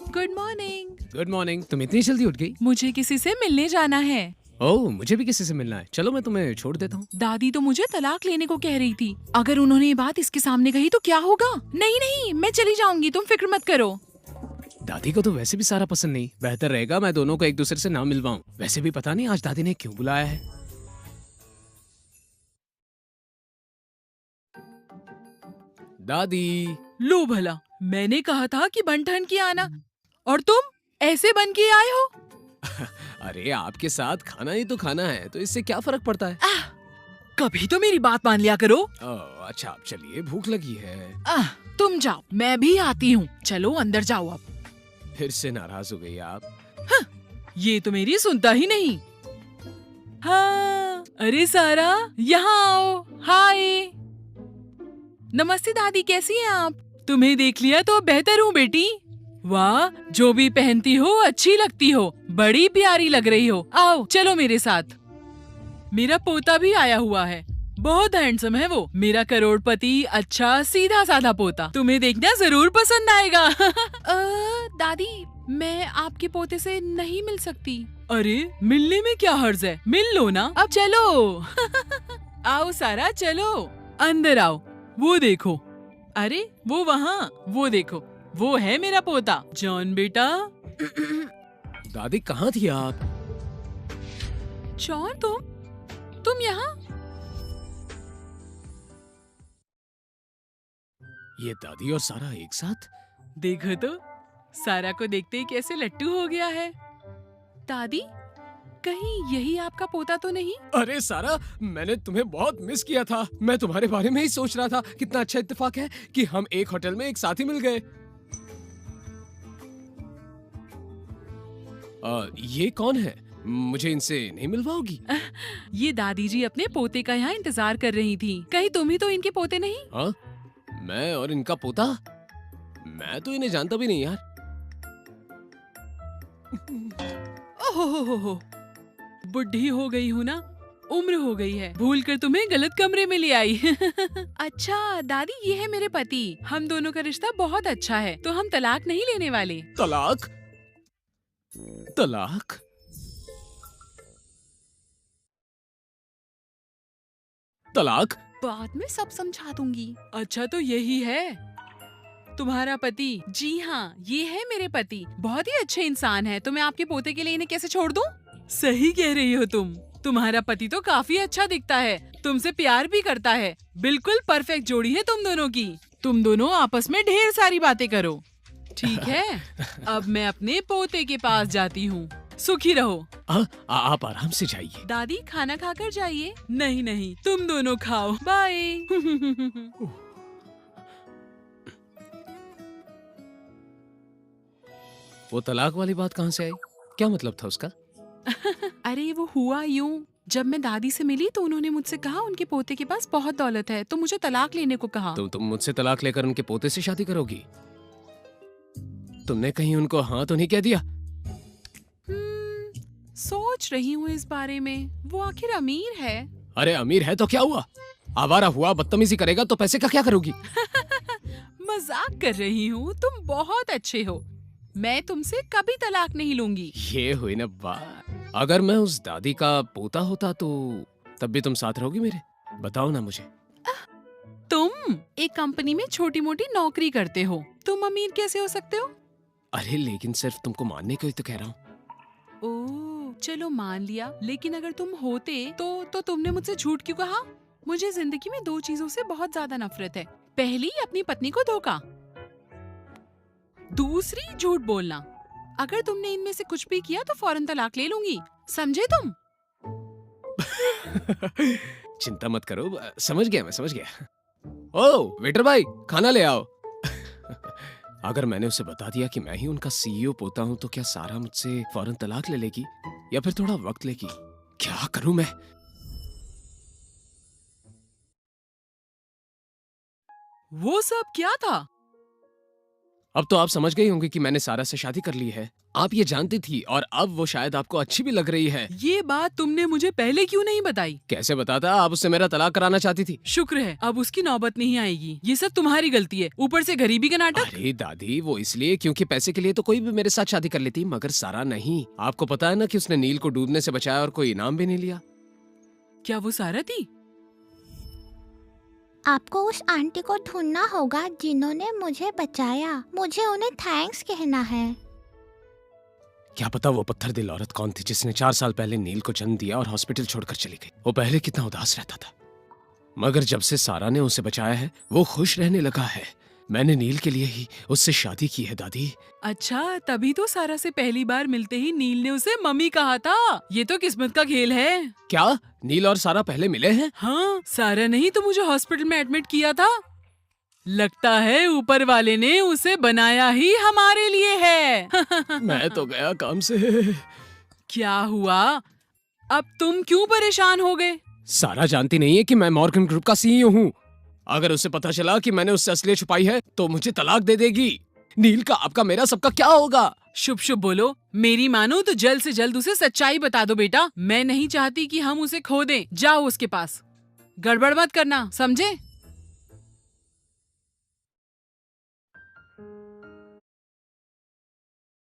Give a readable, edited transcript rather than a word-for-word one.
Good morning. Good morning. तुम इतनी जल्दी उठ गई? मुझे किसी से मिलने जाना है। ओह, मुझे भी किसी से मिलना है। चलो मैं तुम्हें छोड़ देता हूँ। दादी तो मुझे तलाक लेने को कह रही थी। अगर उन्होंने ये बात इसके सामने कही तो क्या होगा? नहीं नहीं, मैं चली जाऊंगी, तुम फिक्र मत करो। दादी को तो वैसे भी सारा पसंद नहीं। बेहतर रहेगा मैं दोनों को एक दूसरे से ना मिलवाऊं। वैसे भी पता नहीं आज दादी ने क्यों बुलाया है। दादी। लो भला, मैंने कहा था कि बन-ठन के आना, और तुम ऐसे बन के आए हो। अरे आपके साथ खाना ही तो खाना है, तो इससे क्या फर्क पड़ता है? कभी तो मेरी बात मान लिया करो। ओह, अच्छा आप चलिए, भूख लगी है। तुम जाओ, मैं भी आती हूँ। चलो अंदर जाओ अब। फिर से नाराज हो गई आप। ये तो मेरी सुनता ही नहीं। हाँ, अरे सारा, यहाँ आओ। हाय। नमस्ते दादी, कैसी हैं आप? तुम्हें देख लिया तो बेहतर हूँ बेटी। वाह, जो भी पहनती हो अच्छी लगती हो, बड़ी प्यारी लग रही हो। आओ चलो मेरे साथ। मेरा पोता भी आया हुआ है, बहुत हैंडसम है वो। मेरा करोड़पति, अच्छा सीधा साधा पोता। तुम्हें देखना जरूर पसंद आएगा। दादी, मैं आपके पोते से नहीं मिल सकती। अरे मिलने में क्या हर्ज है, मिल लो ना। अब चलो। आओ सारा, चलो अंदर आओ। वो देखो, अरे वो वहाँ, वो देखो, वो है मेरा पोता जॉन बेटा। दादी कहाँ थी आप? जॉन, तुम यहाँ? ये दादी और सारा एक साथ? देखो तो, सारा को देखते ही कैसे लट्टू हो गया है। दादी, कहीं यही आपका पोता तो नहीं? अरे सारा, मैंने तुम्हें बहुत मिस किया था। मैं तुम्हारे बारे में ही सोच रहा था। कितना अच्छा इत्तेफाक है कि हम एक होटल में एक साथ ही मिल गए। ये कौन है? मुझे इनसे नहीं मिलवाओगी? ये दादी जी अपने पोते का यहाँ इंतजार कर रही थी। कहीं तुम ही तो इनके पोते नहीं? हाँ, मैं और इनका पोता? मैं तो इन्हें जानता भी नहीं यार। ओहो, बुढ़ी हो गई हूँ ना, उम्र हो गई है, भूल कर तुम्हें गलत कमरे में ले आई। अच्छा दादी, ये है मेरे पति। हम दोनों का रिश्ता बहुत अच्छा है, तो हम तलाक नहीं लेने वाले। तलाक? तलाक? तलाक? बाद में सब समझा दूंगी। अच्छा तो यही है तुम्हारा पति? जी हाँ, ये है मेरे पति। बहुत ही अच्छे इंसान है, तो मैं आपके पोते के लिए इन्हें कैसे छोड़ दूं? सही कह रही हो तुम। तुम्हारा पति तो काफी अच्छा दिखता है, तुमसे प्यार भी करता है। बिल्कुल परफेक्ट जोड़ी है तुम दोनों की। तुम दोनों आपस में ढेर सारी बातें करो, ठीक है? अब मैं अपने पोते के पास जाती हूँ। सुखी रहो। आप आराम से जाइए। दादी, खाना खाकर जाइए। नहीं नहीं, तुम दोनों खाओ। बाय। वो तलाक वाली बात कहाँ से आई? क्या मतलब था उसका? अरे वो हुआ यूं, जब मैं दादी से मिली तो उन्होंने मुझसे कहा उनके पोते के पास बहुत दौलत है, तो मुझे तलाक लेने को कहा। तो तुम मुझसे तलाक लेकर उनके पोते से शादी करोगी? तुमने कहीं उनको हाँ तो नहीं कह दिया? सोच रही हूँ इस बारे में। वो आखिर अमीर है। अरे अमीर है तो क्या हुआ? आवारा हुआ, बदतमीजी करेगा तो पैसे का क्या करोगी? मजाक कर रही हूँ, तुम बहुत अच्छे हो। मैं तुमसे कभी तलाक नहीं लूंगी। ये हुई ना बात। अगर मैं उस दादी का पोता होता तो तब भी तुम साथ रहोगी मेरे? बताओ ना मुझे। तुम एक कंपनी में छोटी मोटी नौकरी करते हो, तुम अमीर कैसे हो सकते हो? अरे लेकिन सिर्फ तुमको मानने को ही तो कह रहा हूँ। ओह, चलो मान लिया, लेकिन अगर तुम होते तो तुमने मुझसे झूठ क्यों कहा? मुझे जिंदगी में दो चीजों से बहुत ज्यादा नफरत है। पहली, अपनी पत्नी को धोखा। दूसरी, झूठ बोलना। अगर तुमने इनमें से कुछ भी किया तो फौरन तलाक ले लूंगी, समझे तुम? चिंता मत करो, समझ गया, मैं समझ गया। ओह वेटर भाई, खाना ले आओ। अगर मैंने उसे बता दिया कि मैं ही उनका सीईओ पोता हूँ तो क्या सारा मुझसे फौरन तलाक ले लेगी या फिर थोड़ा वक्त लेगी? क्या करूं मैं? वो सब क्या था? अब तो आप समझ गई होंगी कि मैंने सारा से शादी कर ली है। आप ये जानती थी और अब वो शायद आपको अच्छी भी लग रही है। ये बात तुमने मुझे पहले क्यों नहीं बताई? कैसे बताता? आप उससे मेरा तलाक कराना चाहती थी। शुक्र है अब उसकी नौबत नहीं आएगी। ये सब तुम्हारी गलती है, ऊपर से गरीबी का नाटक। अरे दादी, वो इसलिए क्योंकि पैसे के लिए तो कोई भी मेरे साथ शादी कर लेती, मगर सारा नहीं। आपको पता है ना कि उसने नील को डूबने से बचाया और कोई इनाम भी नहीं लिया। क्या वो सारा थी? आपको उस आंटी को ढूंढना होगा जिन्होंने मुझे बचाया। मुझे उन्हें थैंक्स कहना है। क्या पता वो पत्थर दिल औरत कौन थी जिसने 4 साल पहले नील को जन्म दिया और हॉस्पिटल छोड़कर चली गई। वो पहले कितना उदास रहता था, मगर जब से सारा ने उसे बचाया है वो खुश रहने लगा है। मैंने नील के लिए ही उससे शादी की है दादी। अच्छा, तभी तो सारा से पहली बार मिलते ही नील ने उसे मम्मी कहा था। ये तो किस्मत का खेल है। क्या नील और सारा पहले मिले हैं? हाँ, सारा ने ही तो मुझे हॉस्पिटल में एडमिट किया था। लगता है ऊपर वाले ने उसे बनाया ही हमारे लिए है। मैं तो गया काम से। क्या हुआ? अब तुम क्यों परेशान हो गए? सारा जानती नहीं है कि मैं मॉर्गन ग्रुप का सीईओ हूँ। अगर उसे पता चला कि मैंने उससे असलियत छुपाई है तो मुझे तलाक दे देगी। नील का, आपका, मेरा, सबका क्या होगा? शुभ शुभ बोलो। मेरी मानो तो जल्द से जल्द उसे सच्चाई बता दो बेटा। मैं नहीं चाहती कि हम उसे खो दें। जाओ उसके पास, गड़बड़ मत करना, समझे?